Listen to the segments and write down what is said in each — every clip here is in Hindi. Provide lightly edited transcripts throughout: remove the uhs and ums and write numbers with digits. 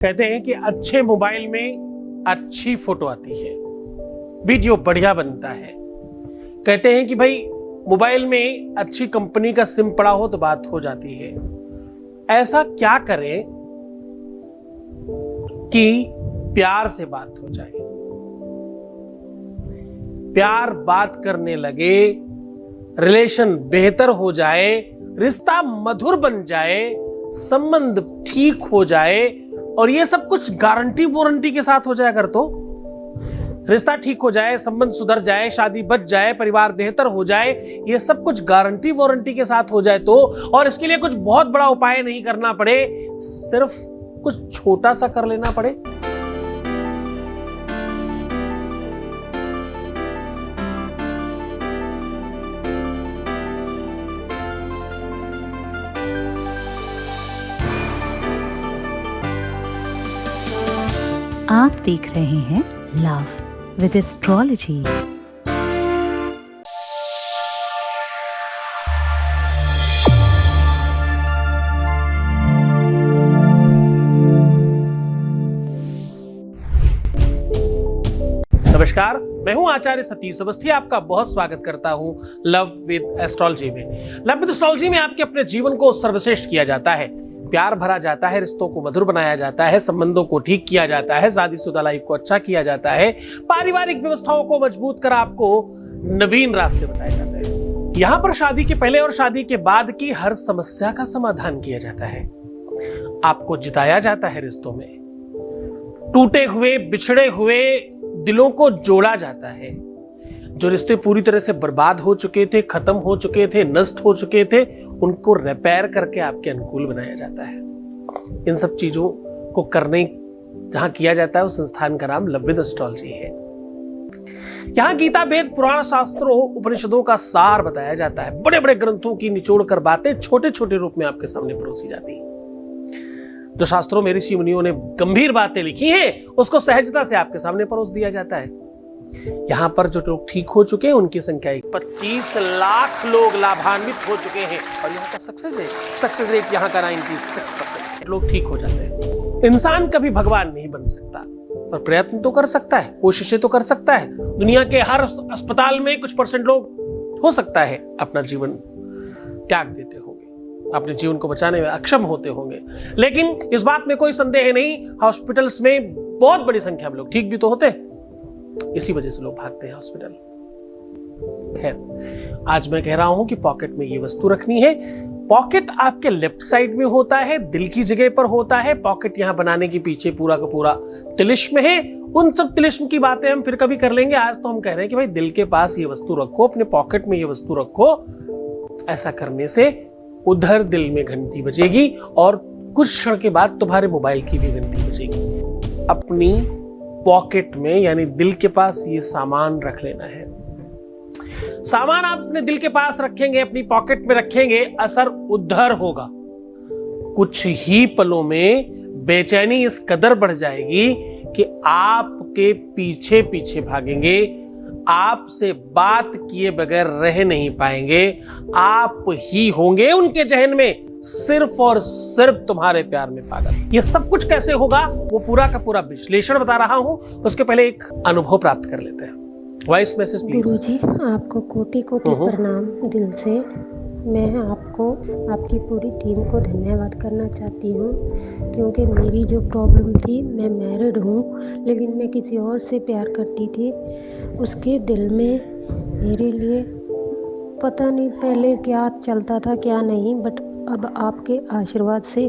कहते हैं कि अच्छे मोबाइल में अच्छी फोटो आती है, वीडियो बढ़िया बनता है। कहते हैं कि भाई मोबाइल में अच्छी कंपनी का सिम पड़ा हो तो बात हो जाती है। ऐसा क्या करें कि प्यार से बात हो जाए, प्यार बात करने लगे, रिलेशन बेहतर हो जाए, रिश्ता मधुर बन जाए, संबंध ठीक हो जाए और ये सब कुछ गारंटी वारंटी के साथ हो जाए। अगर तो रिश्ता ठीक हो जाए, संबंध सुधर जाए, शादी बच जाए, परिवार बेहतर हो जाए, ये सब कुछ गारंटी वारंटी के साथ हो जाए तो, और इसके लिए कुछ बहुत बड़ा उपाय नहीं करना पड़े, सिर्फ कुछ छोटा सा कर लेना पड़े। आप देख रहे हैं लव विद एस्ट्रोलॉजी। नमस्कार, मैं हूं आचार्य सतीश अवस्थी। आपका बहुत स्वागत करता हूं लव विद एस्ट्रोलॉजी में। लव विद एस्ट्रोलॉजी में आपके अपने जीवन को सर्वश्रेष्ठ किया जाता है, प्यार भरा जाता है, रिश्तों को मधुर बनाया जाता है, संबंधों को ठीक किया जाता है, शादीशुदा लाइफ को अच्छा किया जाता है, पारिवारिक व्यवस्थाओं को मजबूत कर आपको नवीन रास्ते बताए जाते हैं। यहाँ पर शादी के पहले और शादी के बाद की हर समस्या का समाधान किया जाता है, आपको जिताया जाता है, रिश्तों में टूटे हुए बिछड़े हुए दिलों को जोड़ा जाता है। जो रिश्ते पूरी तरह से बर्बाद हो चुके थे, खत्म हो चुके थे, नष्ट हो चुके थे, उनको रिपेयर करके आपके अनुकूल बनाया जाता है। इन सब चीजों को करने जहां किया जाता है उस संस्थान का नाम लव विद एस्ट्रोलॉजी है। यहां गीता, वेद, पुराण, शास्त्रों, उपनिषदों का सार बताया जाता है। बड़े बड़े ग्रंथों की निचोड़ कर बातें छोटे छोटे रूप में आपके सामने परोसी जाती है। जो शास्त्रों में ऋषि मुनियों ने गंभीर बातें लिखी हैं उसको सहजता से आपके सामने परोस दिया जाता है। यहां पर जो लोग ठीक हो चुके हैं उनकी संख्या 25 लाख लोग लाभान्वित हो चुके हैं और यहाँ का सक्सेस रेट यहाँ का 96% लोग ठीक हो जाते हैं। इंसान कभी भगवान नहीं बन सकता पर प्रयत्न तो कर सकता है, कोशिशें तो कर सकता है। दुनिया के हर अस्पताल में कुछ % लोग हो सकता है अपना जीवन त्याग देते होंगे, अपने जीवन को बचाने में अक्षम होते होंगे, लेकिन इस बात में कोई संदेह नहीं, हॉस्पिटल्स में बहुत बड़ी संख्या में लोग ठीक भी तो होते हैं। इसी वजह से लोग भागते हैं हॉस्पिटल। खैर, आज मैं कह रहा हूं कि पॉकेट में ये वस्तु रखनी है। पॉकेट आपके लेफ्ट साइड में होता है, दिल की जगह पर होता है। पॉकेट यहां बनाने के पीछे पूरा का पूरा तिलिस्म है। उन सब तिलिस्म की बातें हम फिर कभी कर लेंगे। आज तो हम कह रहे हैं कि भाई दिल के पास ये वस्तु रखो, अपने पॉकेट में ये वस्तु रखो। ऐसा करने से उधर दिल में घंटी बजेगी और कुछ क्षण के बाद तुम्हारे मोबाइल की भी घंटी बजेगी। अपनी पॉकेट में यानी दिल के पास ये सामान रख लेना है। सामान आप अपने दिल के पास रखेंगे, अपनी पॉकेट में रखेंगे, असर उधर होगा। कुछ ही पलों में बेचैनी इस कदर बढ़ जाएगी कि आपके पीछे पीछे भागेंगे, आपसे बात किए बगैर रह नहीं पाएंगे। आप ही होंगे उनके जहन में सिर्फ और सिर्फ तुम्हारे प्यार में पागल। ये सब कुछ कैसे होगा वो पूरा का पूरा विश्लेषण बता रहा हूं। उसके पहले एक अनुभव प्राप्त कर लेते हैं। Voice message please. गुरुजी, आपको कोटि कोटि प्रणाम दिल से। मैं आपको, आपकी पूरी टीम को धन्यवाद करना चाहती हूँ, क्योंकि मेरी जो प्रॉब्लम थी, मैं मैरिड हूँ लेकिन मैं किसी और से प्यार करती थी। उसके दिल में मेरे लिए पता नहीं पहले क्या चलता था क्या नहीं, बट अब आपके आशीर्वाद से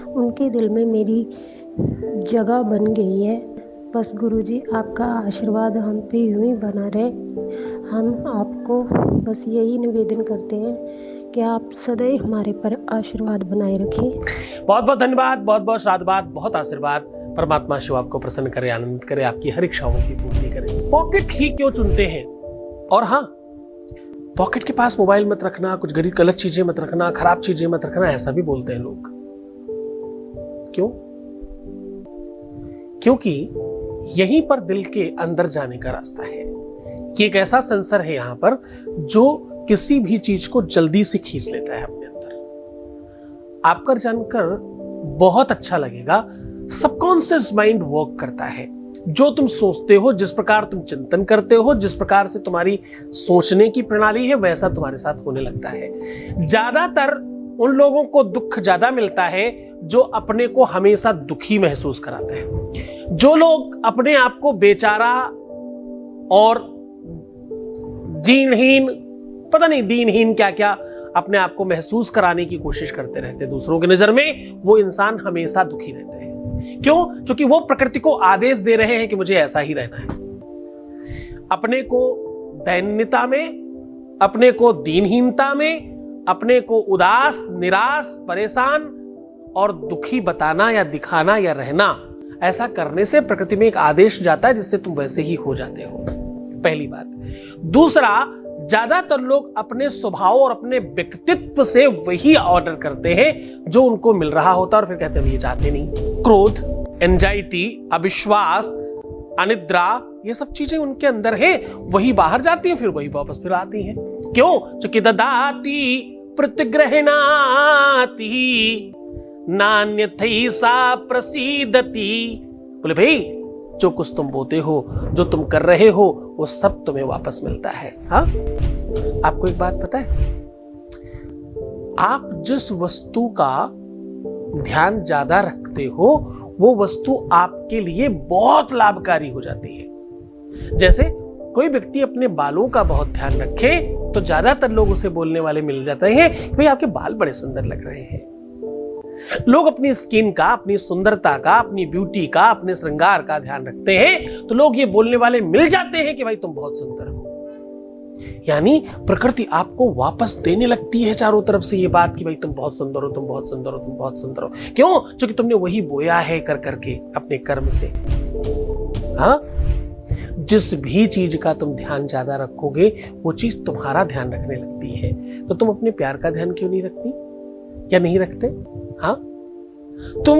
उनके दिल में मेरी जगह बन गई है। बस गुरुजी, आपका आशीर्वाद हम पे यूं ही बना रहे। हम आपको बस यही निवेदन करते हैं कि आप सदैव हमारे पर आशीर्वाद बनाए रखें। बहुत बहुत धन्यवाद, बहुत बहुत साधुवाद, बहुत आशीर्वाद। परमात्मा शिव आपको प्रसन्न करे, आनंदित करे, आपकी हर इच्छाओं की पूर्ति करे। पॉकेट ही क्यों चुनते हैं? और हाँ, पॉकेट के पास मोबाइल मत रखना, कुछ गलत चीजें मत रखना, खराब चीजें मत रखना, ऐसा भी बोलते हैं लोग। क्यों? क्योंकि यहीं पर दिल के अंदर जाने का रास्ता है। कि एक ऐसा सेंसर है यहां पर जो किसी भी चीज को जल्दी से खींच लेता है अपने अंदर। आपका जानकर बहुत अच्छा लगेगा, सबकॉन्शियस माइंड वर्क करता है। जो तुम सोचते हो, जिस प्रकार तुम चिंतन करते हो, जिस प्रकार से तुम्हारी सोचने की प्रणाली है, वैसा तुम्हारे साथ होने लगता है। ज्यादातर उन लोगों को दुख ज्यादा मिलता है जो अपने को हमेशा दुखी महसूस कराते हैं। जो लोग अपने आप को बेचारा और जीनहीन, पता नहीं दीनहीन क्या क्या अपने आप को महसूस कराने की कोशिश करते रहते हैं दूसरों की नजर में, वो इंसान हमेशा दुखी रहते हैं। क्यों? क्योंकि वो प्रकृति को आदेश दे रहे हैं कि मुझे ऐसा ही रहना है। अपने को दैन्यता में, अपने को दीनहीनता में, अपने को उदास, निराश, परेशान और दुखी बताना या दिखाना या रहना, ऐसा करने से प्रकृति में एक आदेश जाता है जिससे तुम वैसे ही हो जाते हो। पहली बात। दूसरा, ज्यादातर लोग अपने स्वभाव और अपने व्यक्तित्व से वही ऑर्डर करते हैं जो उनको मिल रहा होता है और फिर कहते हैं ये चाहते नहीं। क्रोध, एंजाइटी, अविश्वास, अनिद्रा, ये सब चीजें उनके अंदर है, वही बाहर जाती हैं, फिर वही वापस फिर आती हैं। क्यों? चूंकि ददाति प्रतिग्रहणाति नान्यथैसा प्रसीदति। बोले भाई, जो कुछ तुम बोते हो, जो तुम कर रहे हो, वो सब तुम्हें वापस मिलता है। हाँ, आपको एक बात पता है, आप जिस वस्तु का ध्यान ज्यादा रखते हो वो वस्तु आपके लिए बहुत लाभकारी हो जाती है। जैसे कोई व्यक्ति अपने बालों का बहुत ध्यान रखे तो ज्यादातर लोग उसे बोलने वाले मिल जाते हैं कि भाई आपके बाल बड़े सुंदर लग रहे हैं। लोग अपनी स्किन का, अपनी सुंदरता का, अपनी ब्यूटी का, अपने श्रृंगार का ध्यान रखते हैं तो लोग ये बोलने वाले मिल जाते हैं कि भाई तुम बहुत सुंदर हो। यानी प्रकृति आपको वापस देने लगती है चारों तरफ से ये बात कि भाई तुम बहुत सुंदर हो, तुम बहुत सुंदर हो, तुम बहुत सुंदर हो। क्यों? क्योंकि तुमने वही बोया है कर करके अपने कर्म से। हाँ, जिस भी चीज का तुम ध्यान ज्यादा रखोगे वो चीज तुम्हारा ध्यान रखने लगती है। तो तुम अपने प्यार का ध्यान क्यों नहीं रखती या नहीं रखते? हाँ, तुम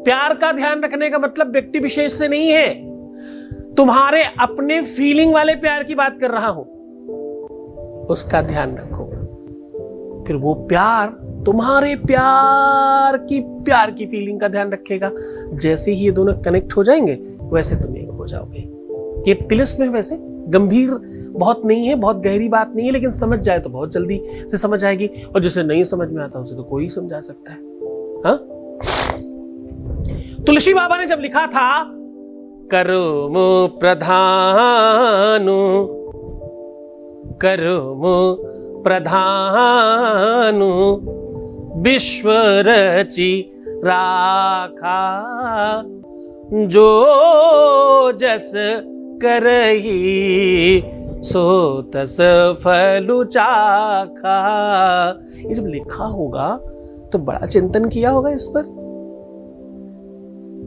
प्यार का ध्यान रखने का मतलब व्यक्ति विशेष से नहीं है, तुम्हारे अपने फीलिंग वाले प्यार की बात कर रहा हूं। उसका ध्यान रखो, फिर वो प्यार तुम्हारे प्यार की फीलिंग का ध्यान रखेगा। जैसे ही ये दोनों कनेक्ट हो जाएंगे वैसे तुम एक हो जाओगे। ये तिलिस्म है, वैसे गंभीर बहुत नहीं है, बहुत गहरी बात नहीं है, लेकिन समझ जाए तो बहुत जल्दी से समझ आएगी, और जिसे नहीं समझ में आता उसे तो कोई समझा सकता है। हाँ? तुलसी बाबा ने जब लिखा था कर्म प्रधानु, कर्म प्रधानु विश्व रचि राखा, जो जस करही सो तस फलु चाखा। ये जब लिखा होगा तो बड़ा चिंतन किया होगा इस पर।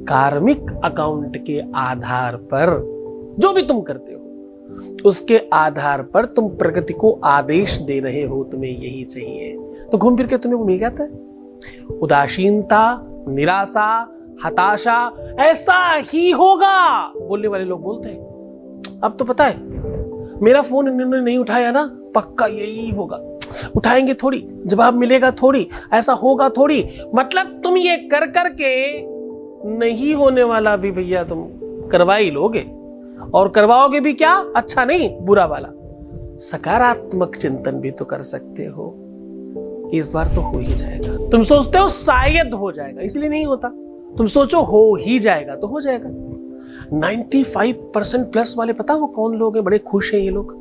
कार्मिक अकाउंट के आधार पर जो भी तुम करते हो उसके आधार पर तुम प्रकृति को आदेश दे रहे हो तुम्हें यही चाहिए, तो घूम फिर के तुम्हें वो मिल जाता है। उदासीनता, निराशा, हताशा, ऐसा ही होगा बोलने वाले लोग बोलते हैं। अब तो पता है, मेरा फोन इन्होंने नहीं उठाया ना, पक्का यही होगा, उठाएंगे थोड़ी, जवाब मिलेगा थोड़ी, ऐसा होगा थोड़ी। मतलब तुम ये कर करके नहीं होने वाला भी भैया तुम करवा ही लोगे, और करवाओगे भी क्या? अच्छा नहीं, बुरा वाला। सकारात्मक चिंतन भी तो कर सकते हो, इस बार तो हो ही जाएगा। तुम सोचते हो शायद हो जाएगा, इसलिए नहीं होता। तुम सोचो हो ही जाएगा तो हो जाएगा। 95% प्लस वाले पता वो कौन लोग हैं? बड़े खुश हैं ये लोग,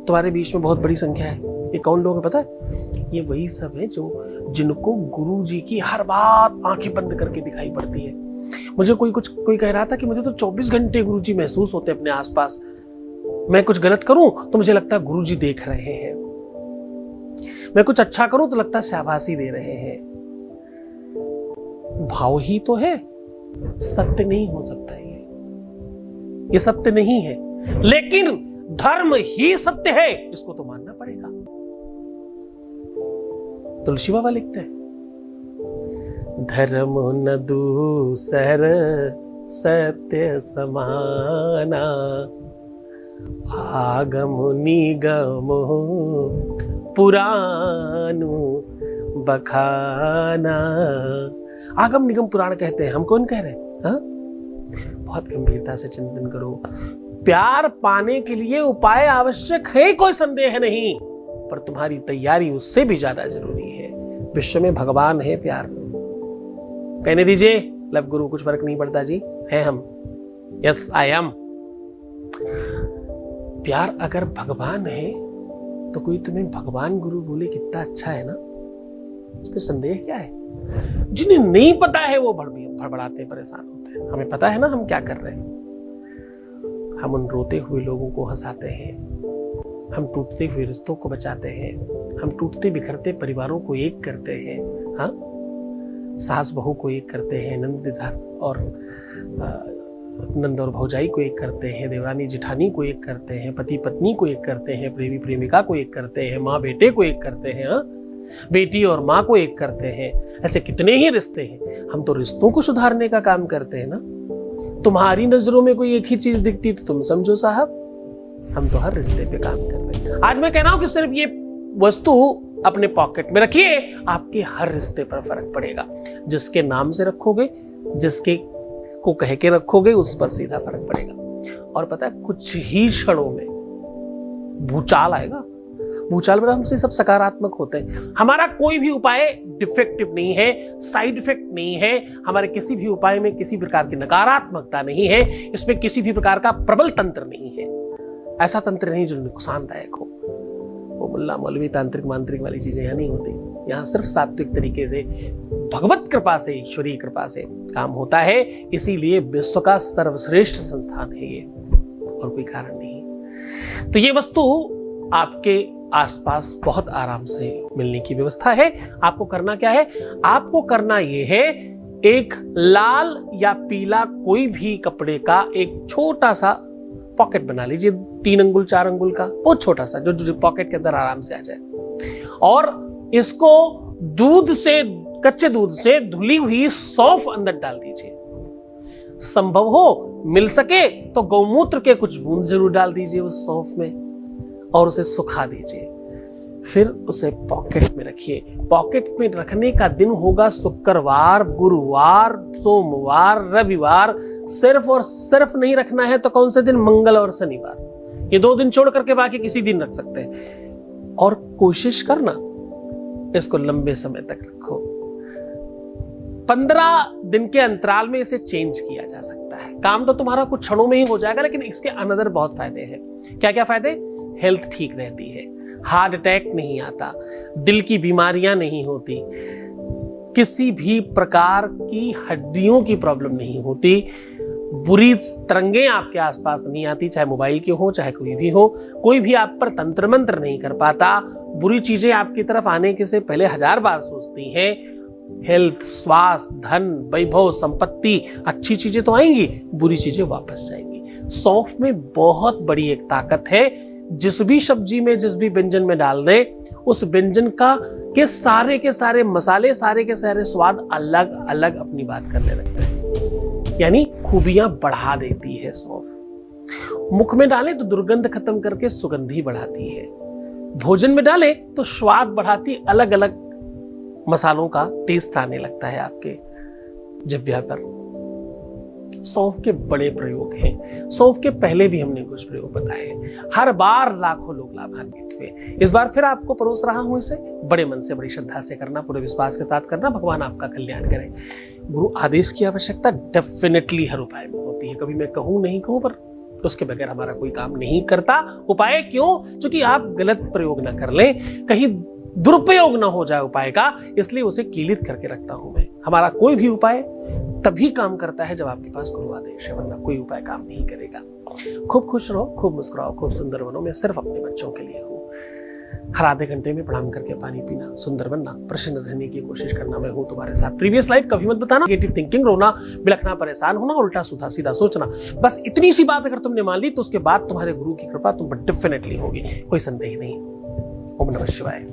तुम्हारे बीच में बहुत बड़ी संख्या है। ये कौन लोग हैं पता है? ये वही सब है जिनको गुरु जी की हर बात आंखें बंद करके दिखाई पड़ती है। मुझे कोई कह रहा था कि मुझे तो 24 घंटे गुरु जी महसूस होते अपने आसपास। मैं कुछ गलत करूं तो मुझे लगता है गुरु जी देख रहे हैं, मैं कुछ अच्छा करूं तो लगता है शाबाशी दे रहे हैं। भाव ही तो है, सत्य नहीं हो सकता ये सत्य नहीं है, लेकिन धर्म ही सत्य है, इसको तो मानना पड़ेगा। तुलसी बाबा लिखते हैं, धर्म न दूसर सत्य समाना, आगम निगम पुरानु बखाना। आगम निगम पुराण कहते हैं, हम कौन कह रहे हैं? हाँ? बहुत गंभीरता से चिंतन करो। प्यार पाने के लिए उपाय आवश्यक है, कोई संदेह नहीं, पर तुम्हारी तैयारी उससे भी ज्यादा जरूरी है। विश्व में भगवान है प्यार। कहने दीजिए लव गुरु, कुछ फर्क नहीं पड़ता जी, है हम। Yes I am. प्यार अगर भगवान है तो कोई तुम्हें भगवान गुरु बोले कितना अच्छा है ना, उसमें संदेह क्या है। जिन्हें नहीं पता है वो भड़बड़ाते परेशान होते हैं। हमें पता है ना हम क्या कर रहे हैं। हम उन रोते हुए लोगों को हंसाते हैं, हम टूटते हुए रिश्तों को बचाते हैं, हम टूटते बिखरते परिवारों को एक करते हैं। हाँ, सास बहू को एक करते हैं, नंद और भौजाई को एक करते हैं, देवरानी जिठानी को एक करते हैं, पति पत्नी को एक करते हैं, प्रेमी प्रेमिका को एक करते हैं, माँ बेटे को एक करते हैं, हाँ? बेटी और माँ को एक करते हैं। ऐसे कितने ही रिश्ते हैं। हम तो रिश्तों को सुधारने का काम करते हैं ना। तुम्हारी नजरों में कोई एक ही चीज दिखती तो तुम समझो साहब, हम तो हर रिश्ते पे काम कर रहे हैं। आज मैं कह रहा हूं कि सिर्फ ये वस्तु अपने पॉकेट में रखिए, आपके हर रिश्ते पर फर्क पड़ेगा। जिसके नाम से रखोगे, जिसके को कह के रखोगे, उस पर सीधा फर्क पड़ेगा। और पता है कुछ ही क्षणों में भूचाल आएगा। भूचाल में हमसे सब सकारात्मक होते हैं। हमारा कोई भी उपाय डिफेक्टिव नहीं है, साइड इफेक्ट नहीं है। हमारे किसी भी उपाय में किसी प्रकार की नकारात्मकता नहीं है, इसमें किसी भी प्रकार का प्रबल तंत्र नहीं है। ऐसा तंत्र नहीं जो नुकसानदायक हो। वो मुल्ला मौलवी तांत्रिक मांत्रिक वाली चीजें यहाँ नहीं होती। यहाँ सिर्फ सात्विक तरीके से भगवत कृपा से, ईश्वरीय कृपा से काम होता है। इसीलिए विश्व का सर्वश्रेष्ठ संस्थान है ये, और कोई कारण नहीं। तो ये वस्तु आपके आसपास बहुत आराम से मिलने की व्यवस्था है। आपको करना क्या है? आपको करना यह है, एक लाल या पीला कोई भी कपड़े का एक छोटा सा पॉकेट बना लीजिए, 3 अंगुल 4 अंगुल का, बहुत छोटा सा, जो पॉकेट के अंदर आराम से आ जाए। और इसको दूध से, कच्चे दूध से धुली हुई सौंफ अंदर डाल दीजिए। संभव हो मिल सके तो गौमूत्र के कुछ बूंद जरूर डाल दीजिए उस सौंफ में, और उसे सुखा दीजिए। फिर उसे पॉकेट में रखिए। पॉकेट में रखने का दिन होगा शुक्रवार, गुरुवार, सोमवार, रविवार। सिर्फ और सिर्फ नहीं रखना है तो कौन से दिन? मंगल और शनिवार। ये 2 दिन छोड़ करके बाकी किसी दिन रख सकते हैं। और कोशिश करना इसको लंबे समय तक रखो। 15 दिन के अंतराल में इसे चेंज किया जा सकता है। काम तो तुम्हारा कुछ क्षणों में ही हो जाएगा, लेकिन इसके अनदर बहुत फायदे हैं। क्या क्या फायदे? हेल्थ ठीक रहती है, हार्ट अटैक नहीं आता, दिल की बीमारियां नहीं होती, किसी भी प्रकार की हड्डियों की प्रॉब्लम नहीं होती, बुरी तरंगें आपके आसपास नहीं आती, चाहे मोबाइल की हो चाहे कोई भी हो। कोई भी आप पर तंत्र मंत्र नहीं कर पाता। बुरी चीजें आपकी तरफ आने के से पहले 1000 बार सोचती हैं। हेल्थ, स्वास्थ्य, धन, वैभव, संपत्ति, अच्छी चीजें तो आएंगी, बुरी चीजें वापस जाएंगी। सौंफ में बहुत बड़ी एक ताकत है। जिस भी सब्जी में, जिस भी व्यंजन में डाल दे, उस व्यंजन का के सारे मसाले, सारे के सारे स्वाद अलग अलग अपनी बात करने लगते हैं। यानी खूबियां बढ़ा देती है सौंफ। मुख में डालें तो दुर्गंध खत्म करके सुगंधी बढ़ाती है। भोजन में डालें तो स्वाद बढ़ाती, अलग अलग मसालों का टेस्ट आने लगता है आपके जिह्वा पर। सौंफ के बड़े प्रयोग हैं। सौंफ के पहले भी हमने कुछ प्रयोग बताए हैं। हर बार लाखों लोग लाभान्वित हुए। इस बार फिर आपको परोस रहा हूं इसे। बड़े मन से, बड़ी श्रद्धा से करना, पूरे विश्वास के साथ करना। भगवान आपका कल्याण करे। गुरु आदेश की आवश्यकता डेफिनेटली हर उपाय में होती है। कभी मैं कहूं नहीं कहूं, पर उसके बगैर हमारा कोई काम नहीं करता। उपाय क्यों? क्योंकि आप गलत प्रयोग ना कर लें, कहीं दुरुपयोग ना हो जाए उपाय का, इसलिए उसे कीलित करके रखता हूं मैं। हमारा कोई भी उपाय तभी काम करता है जब आपके पास गुरु आदेश है, वरना कोई उपाय काम नहीं करेगा। खूब खुश रहो, खूब मुस्कुराओ, खूब सुंदर बनो। मैं सिर्फ अपने बच्चों के लिए हूँ। हर आधे घंटे में प्रणाम करके पानी पीना, सुंदर बनना, प्रसन्न रहने की कोशिश करना, मैं हूँ तुम्हारे साथ। प्रीवियस लाइफ कभी मत बताना। नेगेटिव थिंकिंग, रोना, बिलखना, परेशान होना, उल्टा सुधा सीधा सोचना, बस इतनी सी बात अगर तुमने मान ली तो उसके बाद तुम्हारे गुरु की कृपा तुम पर डेफिनेटली होगी, कोई संदेह नहीं। ओम नमः शिवाय।